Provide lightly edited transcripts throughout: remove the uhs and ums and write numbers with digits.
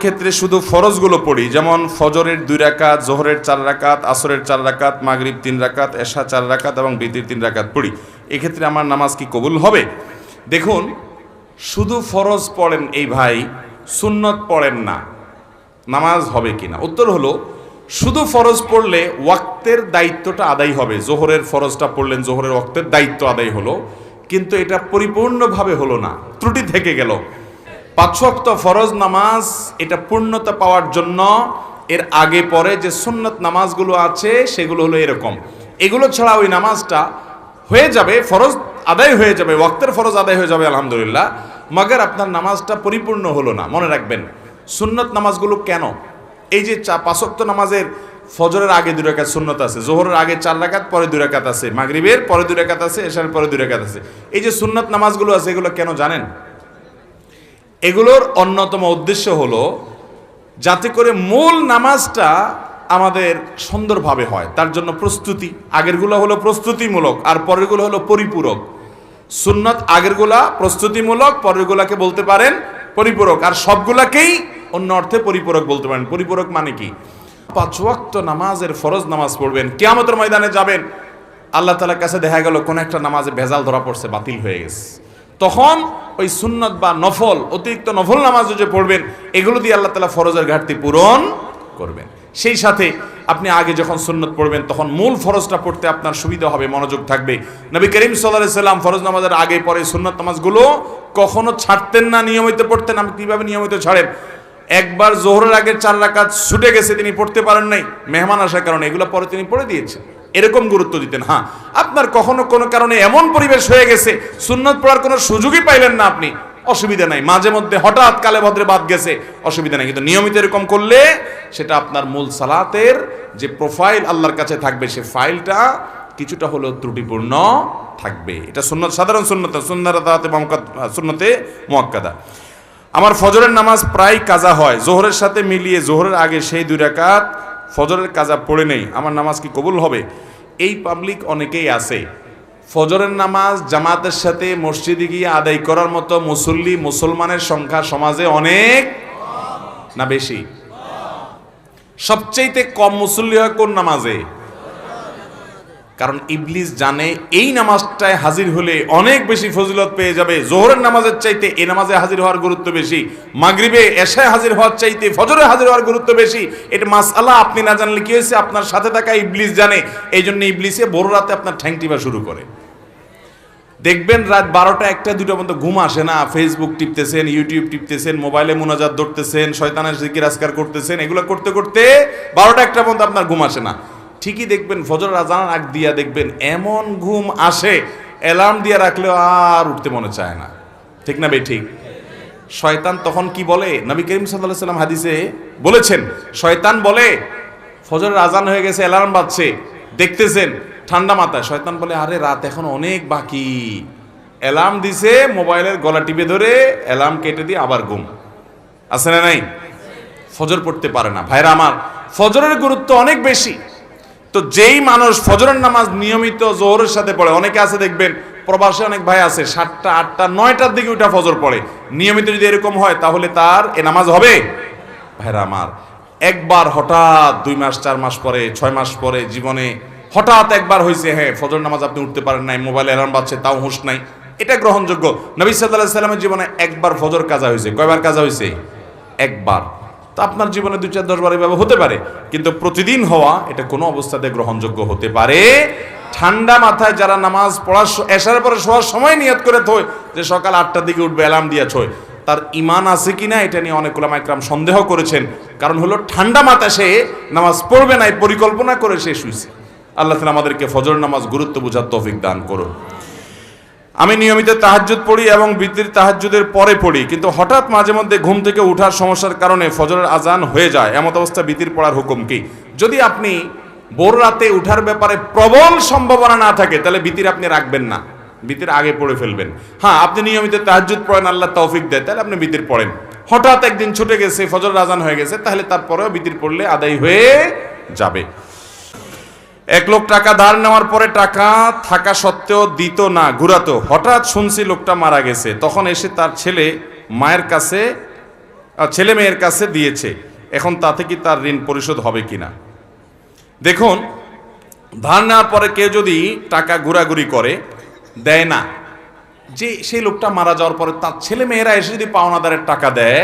ক্ষেত্রে শুধু ফরজগুলো পড়ি, যেমন ফজরের 2 রাকাত, জোহরের 4 রাকাত, আসরের 4 রাকাত, মাগরিব 3 রাকাত, এশা 4 রাকাত এবং বিতির 3 রাকাত পড়ি, এক্ষেত্রে আমার নামাজ কি কবুল হবে? দেখুন, শুধু ফরজ পড়েন এই ভাই, সুন্নত পড়েন না, নামাজ হবে কিনা? উত্তর হলো, শুধু ফরজ পড়লে ওয়াক্তের দায়িত্বটা আদায় হবে। জোহরের ফরজটা পড়লেন, জোহরের ওয়াক্তের দায়িত্ব আদায় হলো, কিন্তু এটা পরিপূর্ণভাবে হলো না, ত্রুটি থেকে গেল। 5 ওয়াক্ত ফরজ নামাজ এটা পূর্ণতা পাওয়ার জন্য এর আগে পরে যে সুন্নত নামাজগুলো আছে সেগুলো হলো এরকম, এগুলো ছাড়া ওই নামাজটা হয়ে যাবে, ফরজ আদায় হয়ে যাবে, ওয়াক্তের ফরজ আদায় হয়ে যাবে আলহামদুলিল্লাহ, মগর আপনার নামাজটা পরিপূর্ণ হলো না। মনে রাখবেন, সুন্নত নামাজগুলো কেন, এই যে 5 ওয়াক্ত নামাজের ফজরের আগে 2 রাকাত সুন্নত আছে, জোহরের আগে 4 রাকাত, পরে 2 রাকাত আছে, মাগরিবের পরে 2 রাকাত আছে, এশার পরে 2 রাকাত আছে, এই যে সুন্নত নামাজগুলো আছে এগুলো কেন জানেন? এগুলোর অন্যতম উদ্দেশ্য হলো যাতে করে মূল নামাজটা আমাদের সুন্দরভাবে হয়, তার জন্য প্রস্তুতি। আগেরগুলো হলো প্রস্তুতিমূলক আর পরেরগুলো হলো পরিপূরক। সুন্নত আগেরগুলা প্রস্তুতিমূলক, পরেরগুলাকে বলতে পারেন পরিপূরক, আর সবগুলাকেই অন্য অর্থে পরিপূরক বলতে পারেন। পরিপূরক মানে কি? 5 ওয়াক্ত নামাজের ফরজ নামাজ পড়বেন, কিয়ামতের ময়দানে যাবেন, আল্লাহ তাআলার কাছে দেখা গেল কোন একটা নামাজে ভেজাল ধরা পড়ছে, বাতিল হয়ে গেছে, তখন ওই সুন্নত বা নফল, অতিরিক্ত নফল নামাজ যে পড়বেন, এগুলো দিয়ে আল্লাহ তাআলা ফরজের ঘাটতি পূরণ করবেন। সেই সাথে আপনি আগে যখন সুন্নত পড়বেন তখন মূল ফরজটা পড়তে আপনার সুবিধা হবে, মনোযোগ থাকবে। নবী করিম সাল্লাল্লাহু আলাইহি সাল্লাম ফরজ নামাজের আগে পরে সুন্নত নামাজগুলো কখনো ছাড়তেন না, নিয়মিত পড়তেন। আপনি কিভাবে নিয়মিত ছাড়েন? একবার জোহরের আগে 4 রাকাত ছুটে গেছে, তিনি পড়তে পারেন নাই মেহমান আসার কারণে, এগুলো পরে তিনি পড়ে দিয়েছেন, এরকম গুরুত্ব দিতেন। হ্যাঁ, আপনার কখনো কোনো কারণে এমন পরিবেশ হয়ে গেছে সুন্নত পড়ার কোনো সুযোগই পাইলেন না আপনি, অসুবিধা নাই, মাঝে মধ্যে হঠাৎ কালে ভদ্রে বাদ গেছে, অসুবিধা নাই, কিন্তু নিয়মিত এরকম করলে সেটা আপনার মূল সালাতের যে প্রোফাইল আল্লাহর কাছে থাকবে, সে ফাইলটা কিছুটা হলেও ত্রুটিপূর্ণ থাকবে। এটা সুন্নত, সাধারণ সুন্নত, সুন্নতে মুআক্কাদা। আমার ফজরের নামাজ প্রায় কাজা হয়, জোহরের সাথে মিলিয়ে জোহরের আগে সেই 2 রাকাত ফজরের কাজা পড়ে নেই, আমার নামাজ কি কবুল হবে? এই পাবলিক অনেকেই আছে, ফজরের নামাজ জামাতের সাথে মসজিদে গিয়ে আদায় করার মতো মুসল্লি, মুসলমানের সংখ্যা সমাজে অনেক না বেশি? সবচাইতে কম মুসল্লি হয় কোন নামাজে? কারণ ইবলিস জানে এই নামাজটায় হাজির হলে অনেক বেশি ফজিলত পেয়ে যাবে, জোহরের নামাজের চাইতে এই নামাজে হাজির হওয়ার গুরুত্ব বেশি, মাগরিবে এশায় হাজির হওয়ার চাইতে ফজরে হাজির হওয়ার গুরুত্ব বেশি। এটা মাসআলা আপনি না জানলে কি হয়েছে, আপনার সাথে থাকা ইবলিস জানে, এই জন্য ইবলিসে বড় রাতে আপনার ঠ্যাং টিপা শুরু করে। দেখবেন রাত 12টা 1টা 2টা পর্যন্ত ঘুম আসে না, ফেসবুক টিপতেছেন, ইউটিউব টিপতেছেন, মোবাইলে মুনাজাত ধরতেছেন, শয়তানের জিকির আজকার করতেছেন, এগুলো করতে করতে 12টা 1টা পর্যন্ত আপনার ঘুম আসে না। ঠিকই দেখবেন ফজর আজান আগ দিয়া দেখবেন এমন ঘুম আসে, অ্যালার্ম দিয়ে রাখলেও আর উঠতে মনে চায় না, ঠিক না ভাই? ঠিক। শয়তান তখন কি বলে? নবী করিম সাল্লাল্লাহু আলাইহি সাল্লাম হাদিসে বলেছেন, শয়তান বলে ফজরের আজান হয়ে গেছে, অ্যালার্ম বাজছে, দেখতেছেন ঠান্ডা মাথায়, শয়তান বলে আরে রাত এখন অনেক বাকি, অ্যালার্ম দিছে, মোবাইলের গলা টিপে ধরে অ্যালার্ম কেটে দিয়ে আবার ঘুম। আছে না নাই? ফজর পড়তে পারে না। ভাইরা আমার, ফজরের গুরুত্ব অনেক বেশি। তো যেই মানুষ ফজরের নামাজ নিয়মিত জোহরের সাথে পড়ে, অনেকে আছে দেখবেন প্রবাসে অনেক ভাই আছে 7টা 8টা 9টার দিকে উঠা ফজর পড়ে, নিয়মিত যদি এরকম হয় তাহলে তার এ নামাজ হবে? ভাইরা আমার, একবার হঠাৎ 2 মাস 4 মাস পরে 6 মাস পরে জীবনে হঠাৎ একবার হয়েছে, হ্যাঁ ফজর নামাজ আপনি উঠতে পারেন নাই, মোবাইলে অ্যালার্ম বাজছে তাও হুঁশ নাই, এটা গ্রহণযোগ্য। নবী সাল্লাল্লাহু আলাইহি সাল্লামের জীবনে একবার ফজর কাজা হয়েছে। কয়বার কাজা হয়েছে? একবার। তো আপনার জীবনে 2 4 10 বার এভাবে হতে পারে, কিন্তু প্রতিদিন হওয়া এটা কোনো অবস্থাতে গ্রহণযোগ্য হতে পারে। ঠান্ডা মাথায় যারা নামাজ পড়ার এশার পরে শোয়ার সময় নিয়ত করে থয় যে সকাল 8টার দিকে উঠবে, অ্যালার্ম দিয়ে থয়, তার ঈমান আছে কিনা এটা নিয়ে অনেক উলামা ইকরাম সন্দেহ করেছেন। কারণ হলো ঠান্ডা মাথায় সে নামাজ পড়বে না, পরিকল্পনা করে সে শুইছে। আল্লাহ তাআলা আমাদেরকে ফজর নামাজ গুরুত্ব বোঝার তৌফিক দান করুন। আমি নিয়মিত তাহাজ্জুদ পড়ি এবং বিতির তাহাজ্জুদের পরে পড়ি, কিন্তু হঠাৎ মাঝে মধ্যে ঘুম থেকে ওঠার সমস্যার কারণে ফজরের আজান হয়ে যায়, এমত অবস্থা বিতির পড়ার হুকুম কি? যদি আপনি ভোর রাতে উঠার ব্যাপারে প্রবল সম্ভাবনা না থাকে তাহলে বিতির আপনি রাখবেন না, বিতির আগে পড়ে ফেলবেন। হ্যাঁ, আপনি নিয়মিত তাহাজ্জুদ পড়েন, আল্লাহ তৌফিক দেয়, তাহলে আপনি বিতির পড়েন। হঠাৎ একদিন ছুটে গেছে, ফজরের আজান হয়ে গেছে, তাহলে তারপরেও বিতির পড়লে আদায় হয়ে যাবে। 1 লোক টাকা ধার নেওয়ার পরে টাকা থাকা সত্ত্বেও দিত না, ঘুরাতো। হঠাৎ শুনছি লোকটা মারা গেছে, তখন এসে তার ছেলে মায়ের কাছে ছেলে মেয়ের কাছে দিয়েছে, এখন তাতে কি তার ঋণ পরিশোধ হবে কিনা? দেখুন, ধার নেওয়ার পরে কেউ যদি টাকা ঘোরাঘুরি করে, দেয় না, যে সেই লোকটা মারা যাওয়ার পরে তার ছেলে মেয়েরা এসে যদি পাওনাদারের টাকা দেয়,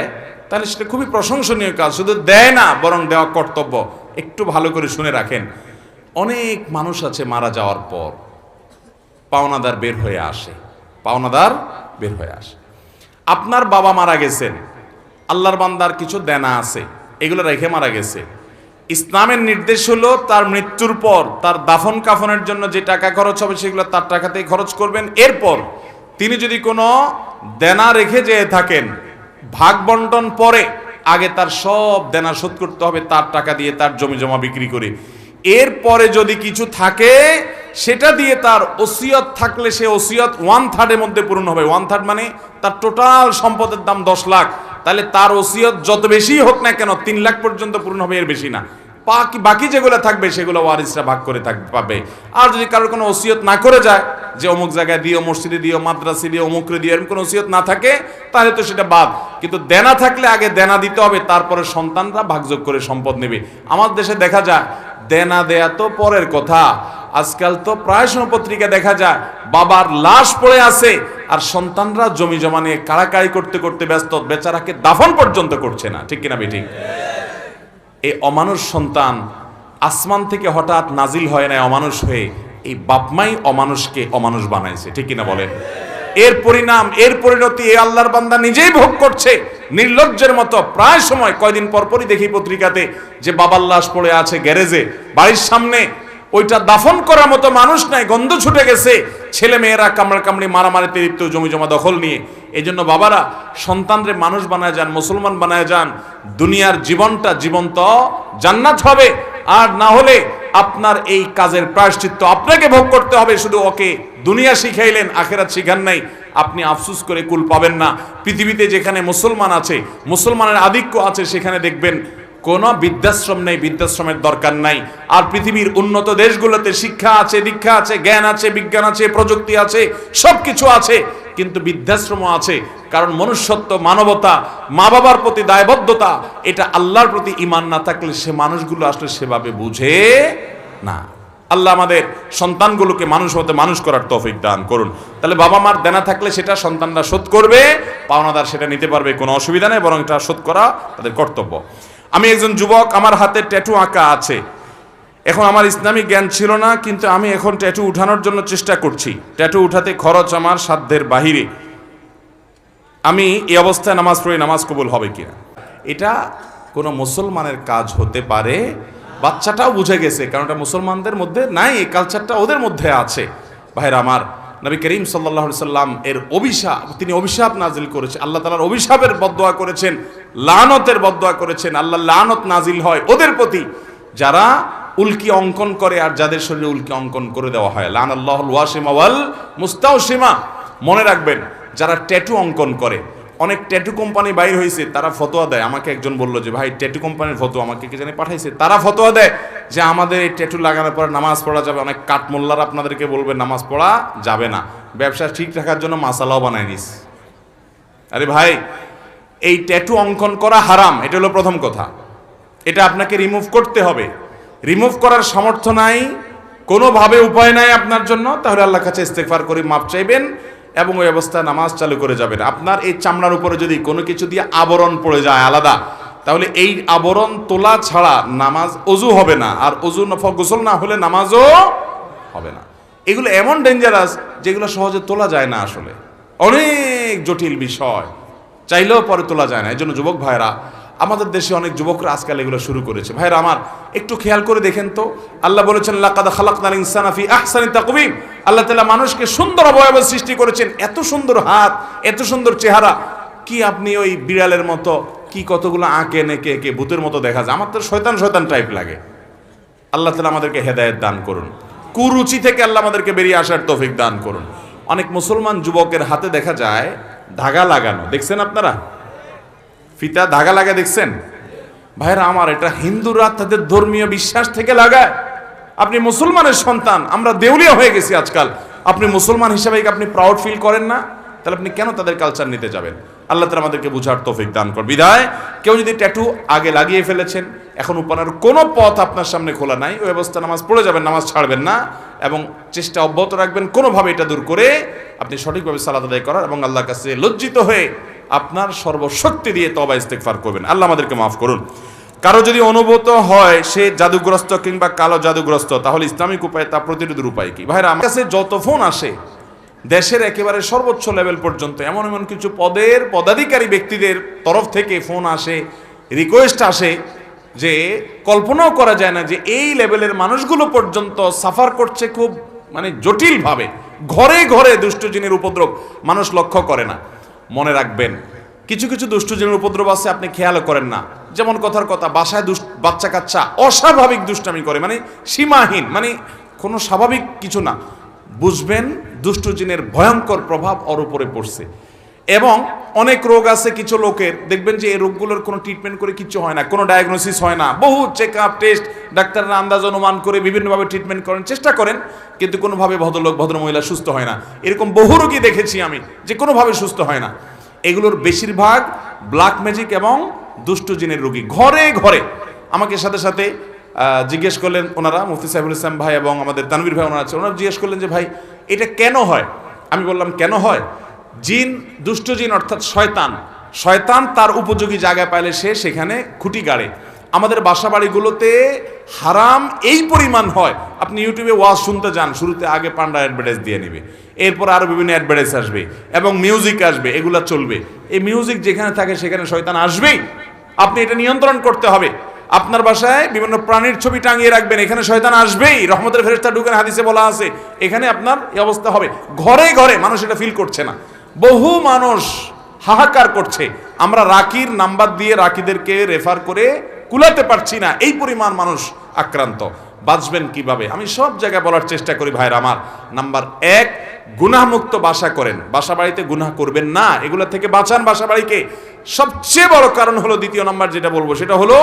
তাহলে সেটা খুবই প্রশংসনীয় কাজ। শুধু দেয় না, বরং দেওয়া কর্তব্য। একটু ভালো করে শুনে রাখেন, অনেক মানুষ আছে মারা যাওয়ার পর পাওনাদার বের হয়ে আসে, পাওনাদার বের হয়ে আসে। আপনার বাবা মারা গেছেন, আল্লাহর বান্দার কিছু দেনা আছে, এগুলো রেখে মারা গেছে। ইসলামের নির্দেশ হলো তার মৃত্যুর পর তার দাফন কাফনের জন্য যে টাকা খরচ হবে সেগুলো তার টাকাতেই খরচ করবেন। এরপর তিনি যদি কোনো দেনা রেখে যেয়ে থাকেন, ভাগ বন্টন পরে আগে তার সব দেনা শোধ করতে হবে তার টাকা দিয়ে, তার জমি জমা বিক্রি করে। এরপরে যদি কিছু থাকে সেটা দিয়ে তার ওসিয়ত থাকলে সে ওসিয়ত 1/3 মধ্যে পূরণ হবে। 1/3 মানে তার টোটাল সম্পদের দাম 10 লাখ, তাহলে তার ওসিয়ত যত বেশি হোক না কেন 3 লাখ পর্যন্ত পূরণ হবে, এর বেশি না। বাকি যেগুলো থাকবে সেগুলো ওয়ারিসরা ভাগ করে পাবে। আর যদি কারোর কোনো ওসিয়ত না করে যায়, যে অমুক জায়গায় দিও, মসজিদে দিও, মাদ্রাসে দিও, অমুকরে দিও, এরকম কোনো ওসিয়ত না থাকে, তাহলে তো সেটা বাদ। কিন্তু দেনা থাকলে আগে দেনা দিতে হবে, তারপরে সন্তানরা ভাগযোগ করে সম্পদ নেবে। আমার দেশে দেখা যায় দেনা দেয়া তো পরের কথা, আজকাল তো প্রায় সময় পত্রিকা দেখা যায় বাবার লাশ পড়ে আছে আর সন্তানরা জমি জমা নিয়ে কাড়াকাড়ি করতে করতে ব্যস্ত, বেচারাকে দাফন পর্যন্ত করছে না। ঠিক কিনা বেঠিক? এই অমানুষ সন্তান আসমান থেকে হঠাৎ নাজিল হয় না অমানুষ হয়ে, এই বাপমাই অমানুষকে অমানুষ বানাইছে। ঠিক কিনা বলেন? এর পরিণাম, এর পরিণতি এই আল্লাহর বান্দা নিজেই ভোগ করছে নির্লজ্জের মতো। প্রায় সময় কয়দিন পরপরই দেখি পত্রিকাতে যে বাবার লাশ পড়ে আছে গ্যারেজে, বাড়ির সামনে, ওইটা দাফন করার মতো মানুষ নাই, গন্ধ ছুটে গেছে, ছেলে মেয়েরা কামড়া কামড়ি মারামারিতে লিপ্ত, জমি জমা দখল নিয়ে। এই জন্য বাবারা সন্তানরে মানুষ বানায় যান, মুসলমান বানায় যান, দুনিয়ার জীবনটা জীবন্ত জান্নাত হবে। আর না হলে আপনার এই কাজের প্রায়শ্চিত্ত আপনাকে ভোগ করতে হবে। শুধু ওকে দুনিয়া শিখাইলেন, আখেরাত শিখান নাই, আপনি আফসোস করে কুল পাবেন না। পৃথিবীতে যেখানে মুসলমান আছে, মুসলমানের আধিক্য আছে, সেখানে দেখবেন কোনো বৃদ্ধাশ্রম নেই, বৃদ্ধাশ্রমের দরকার নাই। আর পৃথিবীর উন্নত দেশগুলোতে শিক্ষা আছে, দীক্ষা আছে, জ্ঞান আছে, বিজ্ঞান আছে, প্রযুক্তি আছে, সবকিছু আছে, কিন্তু বৃদ্ধাশ্রমও আছে। কারণ মনুষ্যত্ব, মানবতা, মা বাবার প্রতি দায়বদ্ধতা, এটা আল্লাহর প্রতি ঈমান না থাকলে সে মানুষগুলো আসলে সেভাবে বুঝে না। আল্লাহ আমাদের সন্তানগুলোকে মানুষ হতে মানুষ করার তৌফিক দান করুন। তাহলে বাবা মার দেনা থাকলে সেটা সন্তানরা শোধ করবে, পাওনাদার সেটা নিতে পারবে, কোনো অসুবিধা নেই, বরং এটা শোধ করা তাদের কর্তব্য। আমি একজন যুবক, আমার হাতে ট্যাটু আঁকা আছে। এখন আমার ইসলামিক জ্ঞান ছিল না, কিন্তু আমি এখন ট্যাটু উঠানোর জন্য চেষ্টা করছি। ট্যাটু উঠাতে খরচ আমার সাধ্যের বাহিরে। আমি এই অবস্থায় নামাজ পড়ি, নামাজ কবুল হবে কিনা? এটা কোনো মুসলমানের কাজ হতে পারে। বাচ্চাটাও বুঝে গেছে, কারণ এটা মুসলমানদের মধ্যে নাই, এই কালচারটা ওদের মধ্যে আছে। ভাইরা আমার, নবী করিম সাল্লাল্লাহু আলাইহি সাল্লাম এর অভিশাপ, তিনি অভিশাপ নাজিল করেছেন, আল্লাহ তাআলার অভিশাপের বদদোয়া করেছেন, লানতের বদদোয়া করেছেন। আল্লাহ লানত নাজিল হয় ওদের প্রতি যারা উল্কি অঙ্কন করে আর যাদের শরীরে উল্কি অঙ্কন করে দেওয়া হয়। লানাল্লাহুল ওয়াসিমা ওয়াল মুস্তাওসিমা। মনে রাখবেন, যারা ট্যাটু অঙ্কন করে, অনেক ট্যাটু কোম্পানি বাইর হয়েছে, তারা ফতোয়া দেয়। আমাকে একজন বললো যে ভাই ট্যাটু কোম্পানির ফতোয়া, আমাকে কে জানি পাঠাইছে, তারা ফতোয়া দেয় যে আমাদের এই ট্যাটু লাগানোর পরে নামাজ পড়া যাবে। অনেক কাঠমোল্লার আপনাদেরকে বলবে নামাজ পড়া যাবে না, ব্যবসা ঠিক রাখার জন্য মাসালাও বানায় নিস। আরে ভাই, এই ট্যাটু অঙ্কন করা হারাম, এটা হলো প্রথম কথা। এটা আপনাকে রিমুভ করতে হবে। রিমুভ করার সামর্থ্য নাই, কোনোভাবে উপায় নাই আপনার জন্য, তাহলে আল্লাহর কাছে ইস্তেগফার করে মাপ চাইবেন এবং ওই অবস্থায় নামাজ চালু করে যাবেন। আপনার এই চামড়ার উপরে যদি কোনো কিছু দিয়ে আবরণ পড়ে যায় আলাদা, তাহলে এই আবরণ তোলা ছাড়া নামাজ অজু হবে না, আর অজু গোসল না হলে নামাজও হবে না। এগুলো এমন ডেঞ্জারাস যেগুলো সহজে তোলা যায় না, আসলে অনেক জটিল বিষয়, চাইলেও পরে তোলা যায় না। এই জন্য যুবক ভাইরা, আমাদের দেশে অনেক যুবকরা আজকাল এগুলো শুরু করেছে। ভাইরা আমার, একটু খেয়াল করে দেখেন তো, আল্লাহ বলেছেন লাকাদ খালাকনাল ইনসানা ফি আহসানি তাকওয়িম। আল্লাহ তাআলা মানুষকে সুন্দর অবয়ব সৃষ্টি করেছেন, এত সুন্দর হাত, এত সুন্দর চেহারা। কি আপনি ওই বিড়ালের মতো কি কতগুলো আঁকে নেকে একে ভূতের মতো দেখা যায়? আমার তো শয়তান শয়তান টাইপ লাগে। আল্লাহ তাআলা আমাদেরকে হেদায়েত দান করুন, কুরুচি থেকে আল্লাহ আমাদেরকে বেরিয়ে আসার তৌফিক দান করুন। অনেক মুসলমান যুবকের হাতে দেখা যায় ধাগা লাগানো, দেখছেন আপনারা? ফিতা ধাগা লাগা দেখছেন? ভাইরা আমার, এটা হিন্দুরা তাদের ধর্মীয় বিশ্বাস থেকে লাগায়। আপনি মুসলমানের সন্তান, আমরা দেউলিয়া হয়ে গেছি আজকাল। আপনি মুসলমান হিসেবে আপনি প্রাউড ফিল করেন না, তাহলে আপনি কেন তাদের কালচার নিতে যাবেন? আল্লাহ তাআলা আমাদেরকে বুঝার তৌফিক দান করুন। বিধায় কেউ যদি ট্যাটু আগে লাগিয়ে ফেলেছেন, এখন উপানার কোনো পথ আপনার সামনে খোলা নাই, ওই অবস্থা নামাজ পড়ে যাবেন, নামাজ ছাড়বেন না এবং চেষ্টা অব্যাহত রাখবেন কোনোভাবে এটা দূর করে আপনি সঠিকভাবে সালাত আদায় করার এবং আল্লাহর কাছে লজ্জিত হয়ে আপনার সর্বশক্তি দিয়ে তওবা ইস্তেগফার করবেন। আল্লাহ আমাদেরকে মাফ করুন। কারো যদি অনুভূত হয় সে জাদুগ্রস্ত কিংবা কালো জাদুগ্রস্ত, তাহলে ইসলামিক উপায় তা প্রতিরোধের উপায় কি? ভাইরা, আমার কাছে যত ফোন আসে দেশের একেবারে সর্বোচ্চ লেভেল পর্যন্ত এমন এমন কিছু পদের পদাধিকারী ব্যক্তিদের তরফ থেকে ফোন আসে, রিকোয়েস্ট আসে যে কল্পনাও করা যায় না যে এই লেভেলের মানুষগুলো পর্যন্ত সাফার করছে খুব জটিলভাবে। ঘরে ঘরে দুষ্ট জিনের উপদ্রব মানুষ লক্ষ্য করে না। মনে রাখবেন, কিছু কিছু দুষ্ট জিনের উপদ্রব আছে আপনি খেয়ালও করেন না। যেমন কথার কথা, বাসায় বাচ্চা কাচ্চা অস্বাভাবিক দুষ্টামি করে, সীমাহীন, কোনো স্বাভাবিক কিছু না। বুঝবেন দুষ্ট জিনের ভয়ঙ্কর প্রভাব ওর উপরে পড়ছে। এবং অনেক রোগ আছে কিছু লোকের, দেখবেন যে এই রোগগুলোর কোনো ট্রিটমেন্ট করে কিছু হয় না, কোনো ডায়াগনোসিস হয় না, বহু চেক আপ টেস্ট, ডাক্তাররা আন্দাজ অনুমান করে বিভিন্নভাবে ট্রিটমেন্ট করেন, চেষ্টা করেন, কিন্তু কোনোভাবে ভদ্রলোক ভদ্রমহিলা সুস্থ হয় না। এরকম বহু রোগী দেখেছি আমি যে কোনোভাবে সুস্থ হয় না। এগুলোর বেশিরভাগ ব্ল্যাক ম্যাজিক এবং দুষ্ট জিনের রোগী। ঘরে ঘরে আমাকে সাথে সাথে জিজ্ঞেস করলেন ওনারা, মুফতি সাইফুল ইসলাম ভাই এবং আমাদের তানভীর ভাই ওনারা আছে, ওনারা জিজ্ঞেস করলেন যে ভাই এটা কেন হয়? আমি বললাম কেন হয়? জিন, দুষ্ট জিন অর্থাৎ শয়তান তার উপযোগী জায়গায় পাইলে সে সেখানে খুঁটি গাড়ে। আমাদের বাসা বাড়িগুলোতে হারাম এই পরিমাণ হয়, আপনি ইউটিউবে ওয়াজ শুনতে যান, শুরুতে আগে পান্ডা অ্যাডভার্টাইজ দিয়ে নেবে, এরপর আরও বিভিন্ন অ্যাডভার্টাইজ আসবে এবং মিউজিক আসবে, এগুলা চলবে। এই মিউজিক যেখানে থাকে সেখানে শয়তান আসবেই, আপনি এটা নিয়ন্ত্রণ করতে হবে। আপনার বাসায় বিভিন্ন প্রাণীর ছবি টাঙিয়ে রাখবেন, এখানে শয়তান আসবেই, রহমতের ফেরেশতা ঢুকেন, হাদিসে বলা আছে, এখানে আপনার এই অবস্থা হবে। ঘরে ঘরে মানুষ এটা ফিল করছে না, বহু মানুষ হাহাকার করছে। আমরা রাকির নাম্বার দিয়ে রাকিদেরকে রেফার করে কুলাতে পারছি না, এই পরিমাণ মানুষ আক্রান্ত। বাঁচবেন কিভাবে? আমি সব জায়গায় বলার চেষ্টা করি ভাইরা আমার। নাম্বার 1, গুনাহমুক্ত বাসা করেন, বাসা বাড়িতে গুনাহ করবেন না, এগুলো থেকে বাঁচান বাসা বাড়িকে। সবচেয়ে বড় কারণ হলো, দ্বিতীয় নাম্বার যেটা বলবো সেটা হলো,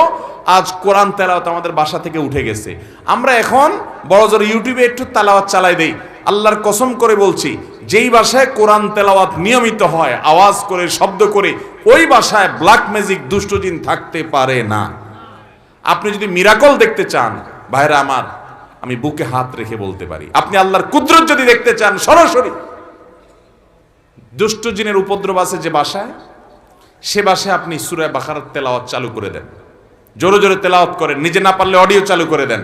আজ কোরআন তেলাওয়াত আমাদের বাসা থেকে উঠে গেছে। আমরা এখন বড় জোর ইউটিউবে একটু তেলাওয়াত চালাই দেই। আল্লাহর কসম করে বলছি, যেই বাসায় কোরআন তেলাওয়াত নিয়মিত হয়, আওয়াজ করে, শব্দ করে, ওই বাসায় ব্ল্যাক ম্যাজিক, দুষ্ট জিন থাকতে পারে না। আপনি যদি মিরাকল দেখতে চান ভাইরা আমার, আমি বুকে হাত রেখে বলতে পারি, আপনি আল্লাহর কুদরত যদি দেখতে চান সরাসরি, দুষ্ট জিনের উপদ্রব আছে যে বাসায়, সে বাসায় আপনি সূরা বাকারার তেলাওয়াত চালু করে দেন, জোরে জোরে তেলাওয়াত করেন, নিজে না পারলে অডিও চালু করে দেন।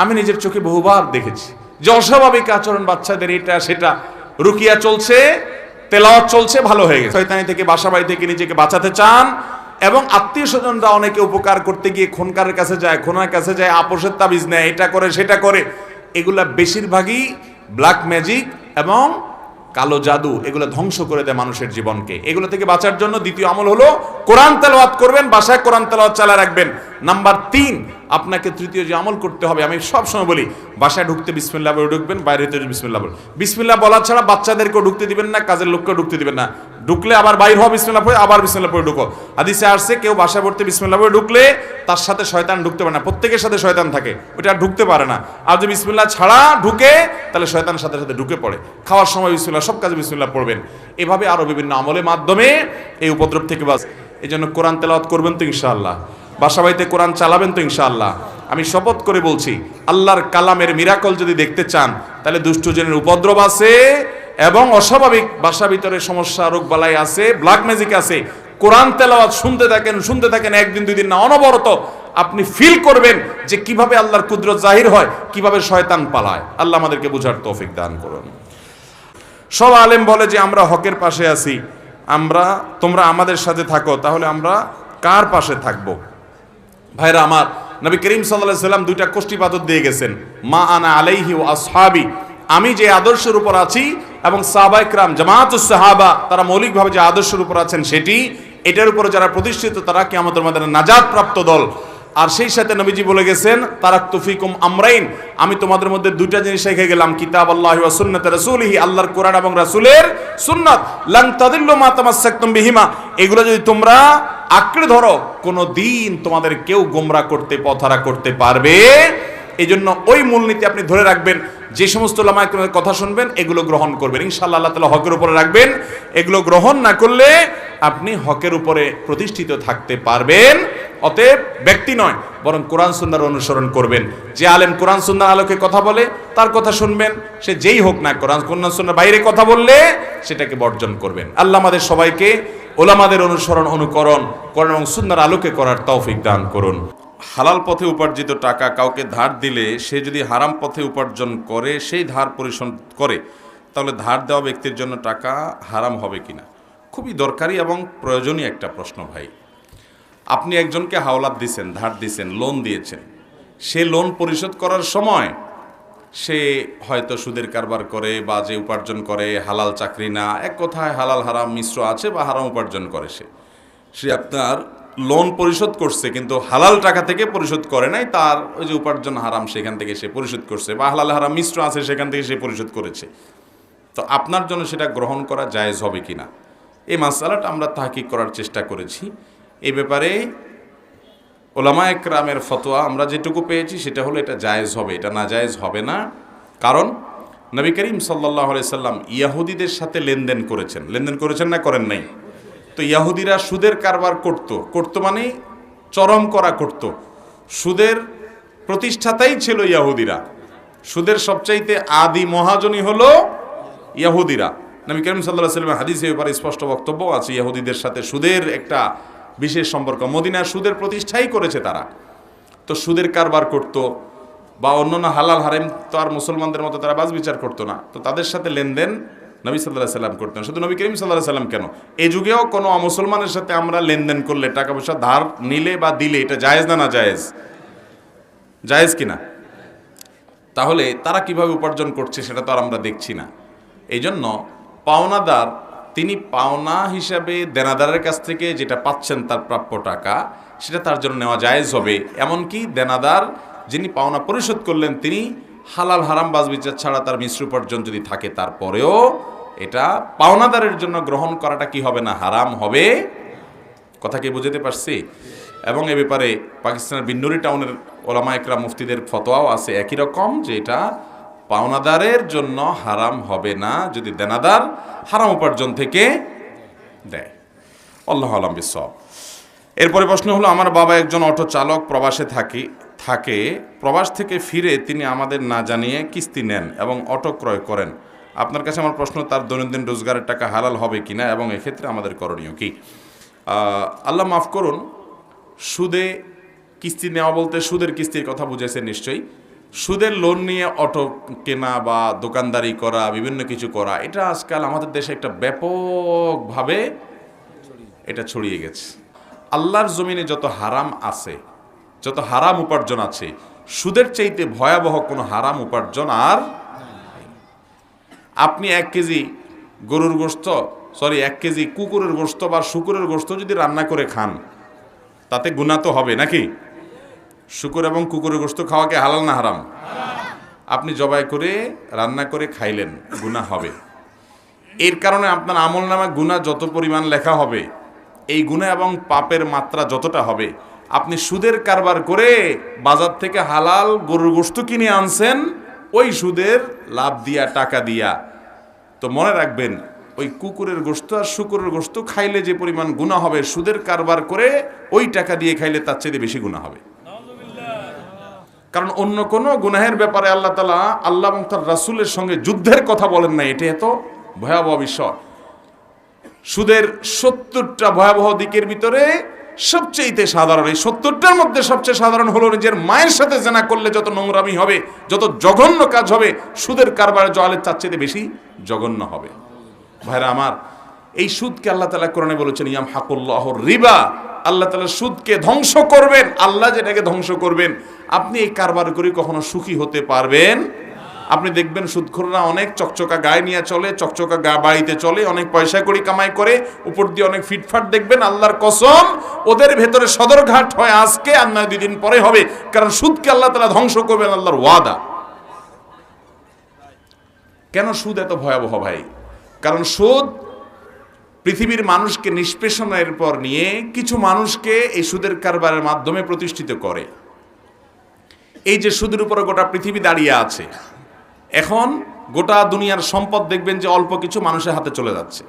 আমি নিজের চোখে বহুবার দেখেছি যে অস্বাভাবিক আচরণ বাচ্চাদের, এটা সেটা, রুকিয়া চলছে, তেলাওয়াত চলছে, ভালো হয়ে গেছে। শয়তানি থেকে, বাসা বাড়ি থেকে নিজেকে বাঁচাতে চান এবং আত্মীয় স্বজনরা অনেকে উপকার করতে গিয়ে খোনকারের কাছে যায়, খোনার কাছে যায়, আপোষের তাবিজ নেয়, এটা করে সেটা করে। এগুলা বেশিরভাগই ব্ল্যাক ম্যাজিক এবং কালো জাদু, এগুলো ধ্বংস করে দেয় মানুষের জীবনকে। এগুলো থেকে বাঁচার জন্য দ্বিতীয় আমল হলো কোরআন তেলাওয়াত করবেন, বাসায় কোরআন তেলাওয়াত চালা রাখবেন। নাম্বার 3, আপনাকে তৃতীয় যে আমল করতে হবে, আমি সবসময় বলি, বাসায় ঢুকতে বিসমিল্লাহ বলে ঢুকবেন, বাইরে হতে বিসমিল্লাহ বল। বিসমিল্লাহ বলা ছাড়া বাচ্চাদেরকেও ঢুকতে দিবেন না, কাজের লোককেও ঢুকতে দিবেন না। ঢুকলে আবার বাইর হওয়া, বিসমিল্লাহ পড়ে আবার বিসমিল্লাহ পড়ে ঢুকো। হাদিসে আসছে, কেউ বাসায় পড়তে বিসমিল্লাহ পড়ে ঢুকলে তার সাথে শয়তান ঢুকতে পারে না, প্রত্যেকের সাথে শয়তান থাকে, ওইটা আর ঢুকতে পারে না। আর যদি বিসমিল্লাহ ছাড়া ঢুকে, তাহলে শয়তানের সাথে সাথে ঢুকে পড়ে। খাওয়ার সময় বিসমিল্লাহ, সব কাজে বিসমিল্লাহ পড়বেন। এভাবে আরো বিভিন্ন আমলের মাধ্যমে এই উপদ্রব থেকে বাঁচ। এই জন্য কোরআন তেলাওয়াত করবেন তো ইনশাআল্লাহ, বাসা বাড়িতে কোরআন চালাবেন তো ইনশাআল্লাহ। আমি শপথ করে বলছি, আল্লাহর কালামের মিরাকল যদি দেখতে চান, তাহলে দুষ্ট জিনের উপদ্রব আছে এবং অস্বাভাবিক বাসা ভিতরে সমস্যা, রোগ বালাই আছে, ব্ল্যাক ম্যাজিক আছে। কোরআন তেলাওয়াত শুনতে থাকেন, একদিন দুই দিন না, অনবরত আপনি ফিল করবেন যে কিভাবে আল্লাহর কুদরত জাহির হয়, কিভাবে শয়তান পালায়। আল্লাহ আমাদেরকে বুঝার তৌফিক দান করুন। সব আলেম বলে যে আমরা হকের পাশে আছি, তোমরা আমাদের সাথে থাকো, তাহলে আমরা কার পাশে থাকবো? ভাইরা আমার, নবী করিম সাল্লাল্লাহু আলাইহি সাল্লাম 2টা কোষ্ঠী পাথর দিয়ে গেছেন, মা আনা আলাইহি ওয়া আসহাবি, আমি যে আদর্শের উপর আছি এবং সাহাবায়ে কেরাম, জামাতুস সাহাবা, তারা মৌলিকভাবে যে আদর্শের উপর আছেন সেটি, এটার উপরে যারা প্রতিষ্ঠিত তারা কিয়ামতের ময়দানে নাজাত প্রাপ্ত দল। আর সেই সাথে নবীজি বলে গেছেন, তারাকতু ফিকুম আমরাইন, আমি তোমাদের মধ্যে 2টা জিনিস রেখে গেলাম, কিতাবাল্লাহি ওয়া সুন্নাত রাসূলিহি, আল্লাহর কোরআন এবং রাসূলের সুন্নাত, লান তাদিল্লু মা তামাসসাকতুম বিহিমা, এগুলো যদি তোমরা আঁকড়ে ধরো, কোনো দিন তোমাদের কেউ গোমরা করতে, পথহারা করতে পারবে। এই জন্য ওই মূলনীতি আপনি ধরে রাখবেন, যে সমস্ত উলামায়ে কেরামের কথা শুনবেন, এগুলো গ্রহণ করবেন ইনশাআল্লাহ, আল্লাহ তাআলা হকের উপরে রাখবেন। এগুলো গ্রহণ না করলে আপনি হকের উপরে প্রতিষ্ঠিত থাকতে পারবেন। অতএব ব্যক্তি নয়, বরং কোরআন সুন্নাহর অনুসরণ করবেন। যে আলেম কোরআন সুন্নাহর আলোকে কথা বলে তার কথা শুনবেন, সে যেই হোক না, কোরআন সুন্নাহর বাইরে কথা বললে সেটাকে বর্জন করবেন। আল্লাহ আমাদের সবাইকে ওলামাদের অনুসরণ, অনুকরণ, কোরআন এবং সুন্নাহর আলোকে করার তৌফিক দান করুন। হালাল পথে উপার্জিত টাকা কাউকে ধার দিলে সে যদি হারাম পথে উপার্জন করে সেই ধার পরিশোধ করে, তাহলে ধার দেওয়া ব্যক্তির জন্য টাকা হারাম হবে কিনা? খুবই দরকারি এবং প্রয়োজনীয় একটা প্রশ্ন ভাই। আপনি একজনকে হাওলাত দিয়েছেন, ধার দিয়েছেন, লোন দিয়েছেন। সে লোন পরিশোধ করার সময় সে হয়তো সুদের কারবার করে বা যে উপার্জন করে হালাল চাকরি না, এক কথায় হালাল হারাম মিশ্র আছে বা হারাম উপার্জন করে, সে আপনার লোন পরিশোধ করছে কিন্তু হালাল টাকা থেকে পরিশোধ করে নাই, তার ওই যে উপার্জন হারাম সেখান থেকে সে পরিশোধ করছে, বা হালাল হারাম মিশ্র আছে সেখান থেকে সে পরিশোধ করেছে। তো আপনার জন্য সেটা গ্রহণ করা জায়েজ হবে কিনা, এই মাসআলাটা আমরা তাহকিক করার চেষ্টা করেছি। এই ব্যাপারে ওলামা একরামের ফতোয়া আমরা যেটুকু পেয়েছি সেটা হলো এটা জায়েজ হবে, এটা নাজায়েজ হবে না। কারণ নবী করিম সাল্লাল্লাহু আলাইহি সাল্লাম ইয়াহুদীদের সাথে লেনদেন করেছেন না করেন নাই? তো ইয়াহুদিরা সুদের কারবার করত মানে চরম করা করত। সুদের প্রতিষ্ঠাতাই ছিল ইয়াহুদিরা। সুদের সবচাইতে আদি মহাজনী হলো ইয়াহুদিরা। নবী করিম সাল্লাল্লাহু আলাইহি সাল্লামের হাদিসে এ ব্যাপারে স্পষ্ট বক্তব্য আছে, ইয়াহুদিদের সাথে সুদের একটা বিশেষ সম্পর্ক। মদিনার সুদের প্রতিষ্ঠাই করেছে তারা। তো সুদের কারবার করত বা অন্যান্য হালাল হারাম তো আর মুসলমানদের মতো তারা বাজ বিচার করতো না। তো তাদের সাথে লেনদেন নবী সাল্লাল্লাহু আলাইহি সাল্লাম করতেন। শুধু নবী করিম সাল্লাল্লাহু আলাইহি সাল্লাম কেন, এই যুগেও কোনো অমুসলমানের সাথে আমরা লেনদেন করলে, টাকা পয়সা ধার নিলে বা দিলে, এটা জায়েজ না জায়েজ? জায়েজ কিনা? তাহলে তারা কিভাবে উপার্জন করছে সেটা তো আর আমরা দেখছি না। এই জন্য পাওনাদার তিনি পাওনা হিসাবে দেনাদারের কাছ থেকে যেটা পাচ্ছেন তার প্রাপ্য টাকা, সেটা তার জন্য নেওয়া জায়েজ হবে। এমনকি দেনাদার যিনি পাওনা পরিশোধ করলেন তিনি হালাল হারাম বাজ বিচার ছাড়া তার মিশ্র উপার্জন যদি থাকে, তারপরেও এটা পাওনাদারের জন্য গ্রহণ করাটা কি হবে না, হারাম হবে। কথা কি বুঝতে পারছি? এবং এ ব্যাপারে পাকিস্তানের বিন্নুরি টাউনের ওলামা একরাম মুফতিদের ফতোয়াও আছে একই রকম, যে এটা পাওনাদারের জন্য হারাম হবে না যদি দেনাদার হারাম উপার্জন থেকে দেয়। আল্লাহু আ'লাম বিসওয়াব। এরপরে প্রশ্ন হলো, আমার বাবা একজন অটো চালক, প্রবাসে থাকে প্রবাস থেকে ফিরে তিনি আমাদের না জানিয়ে কিস্তি নেন এবং অটো ক্রয় করেন। আপনার কাছে আমার প্রশ্ন, তার দৈনন্দিন রোজগারের টাকা হালাল হবে কিনা এবং এক্ষেত্রে আমাদের করণীয় কি? আল্লাহ মাফ করুন, সুদে কিস্তি নেওয়া বলতে সুদের কিস্তির কথা বুঝেছেন নিশ্চয়ই। সুদের লোন নিয়ে অটো কেনা বা দোকানদারি করা, বিভিন্ন কিছু করা, এটা আজকাল আমাদের দেশে একটা ব্যাপকভাবে এটা ছড়িয়ে গেছে। আল্লাহর জমিনে যত হারাম আছে, যত হারাম উপার্জন আছে, সুদের চাইতে ভয়াবহ কোনো হারাম উপার্জন আর আপনি 1 কেজি গরুর গোশত, 1 কেজি কুকুরের গোশত বা শুকুরের গোশত যদি রান্না করে খান, তাতে গুনাহ তো হবে নাকি? শুকুর এবং কুকুরের গোশত খাওয়া কি হালাল না হারাম? আপনি জবাই করে রান্না করে খাইলেন, গুনাহ হবে। এর কারণে আপনার আমলনামায় গুনাহ যত পরিমাণ লেখা হবে, এই গুনাহ এবং পাপের মাত্রা যতটা হবে, আপনি সুদের কারবার করে বাজার থেকে হালাল গরুর গোশত কিনে আনছেন ওই সুদের লাভ দিয়া, টাকা দিয়া, তো মনে রাখবেন ওই কুকুরের গোশত আর শুকুরের গোশত খাইলে যে পরিমাণ গুনাহ হবে, সুদের কারবার করে ওই টাকা দিয়ে খাইলে তার চেয়ে বেশি গুনাহ হবে। কারণ অন্য কোনো গুনাহের ব্যাপারে আল্লাহ তাআলা আল্লাহ এবং তার রাসূলের সঙ্গে যুদ্ধের কথা বলেন না। এটা এত ভয়াবহ বিষয়। সুদের 70টা ভয়াবহ দিকের ভিতরে সবচেয়ে সাধারণ, এই 70টার মধ্যে সবচেয়ে সাধারণ হলো নিজের মায়ের সাথে জেনা করলে যত নোংরামি হবে, যত জঘন্য কাজ হবে, সুদের কারবারে জয়ালের তার চেয়ে বেশি জঘন্য হবে। ভাইরা আমার, এই সুদকে আল্লাহ তাআলা কোরআনে বলেছেন ইয়ামহাকুল্লাহুর রিবা, আল্লাহ তাআলা সুদকে ধ্বংস করবেন। আল্লাহ যেটাকে ধ্বংস করবেন, আপনি এই কারবার করে কখনো সুখী হতে পারবেন? আপনি দেখবেন সুদখোররা অনেক চকচকা গায়ে নিয়ে চলে, চকচকা বাড়িতে চলে, অনেক পয়সা করি কামাই করে, উপর দিয়ে অনেক ফিটফাট দেখবেন। আল্লাহর কসম, ওদের ভেতরে সদরঘাট হয় আজকে আর নয় 2 দিন পরে হবে। কারণ সুদকে আল্লাহ তাআলা ধ্বংস করবেন, আল্লাহর ওয়াদা। কেন সুদ এত ভয়াবহ ভাই? কারণ সুদ পৃথিবীর মানুষকে নিষ্পেষণের পর নিয়ে কিছু মানুষকে এই সুদের কারবারের মাধ্যমে প্রতিষ্ঠিত করে। এই যে সুদের উপরে গোটা পৃথিবী দাঁড়িয়ে আছে, এখন গোটা দুনিয়ার সম্পদ দেখবেন যে অল্প কিছু মানুষের হাতে চলে যাচ্ছে।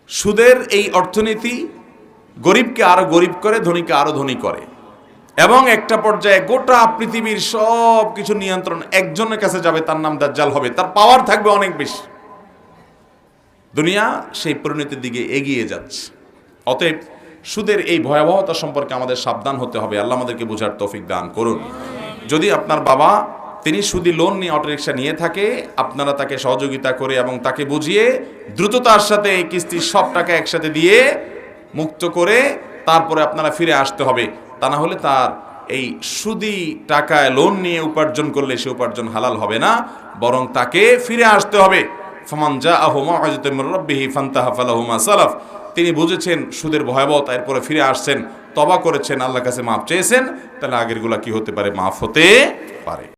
সুদের এই অর্থনীতি গরিবকে আরো গরিব করে, ধনীকে আরো ধনী করে, এবং একটা পর্যায়ে গোটা পৃথিবীর সব কিছু নিয়ন্ত্রণ একজনের কাছে যাবে, তার নাম দাজ্জাল হবে, তার পাওয়ার থাকবে অনেক বেশি। দুনিয়া সেই পরিণতির দিকে এগিয়ে যাচ্ছে। অতএব সুদের এই ভয়াবহতা সম্পর্কে আমাদের সাবধান হতে হবে। আল্লাহ আমাদেরকে বোঝার তৌফিক দান করুন। যদি আপনার বাবা তিনি সুদি লোন নিয়ে অটোরিকশা নিয়ে থাকে, আপনারা তাকে সহযোগিতা করে এবং তাকে বুঝিয়ে দ্রুততার সাথে এই কিস্তির সব টাকা একসাথে দিয়ে মুক্ত করে তারপরে আপনারা ফিরে আসতে হবে। তা না হলে তার এই সুদি টাকায় লোন নিয়ে উপার্জন করলে সে উপার্জন হালাল হবে না, বরং তাকে ফিরে আসতে হবে। ফামান জাআহু মাউইযাতুম মির রাব্বিহি ফান্তাহা ফালাহু মা সালাফ। তিনি বুঝেছেন সুদের ভয়াবহতা, এরপরে ফিরে আসছেন, তওবা করেছেন, আল্লাহর কাছে মাফ চেয়েছেন, তাহলে আগেরগুলা কি হতে পারে? মাফ হতে পারে।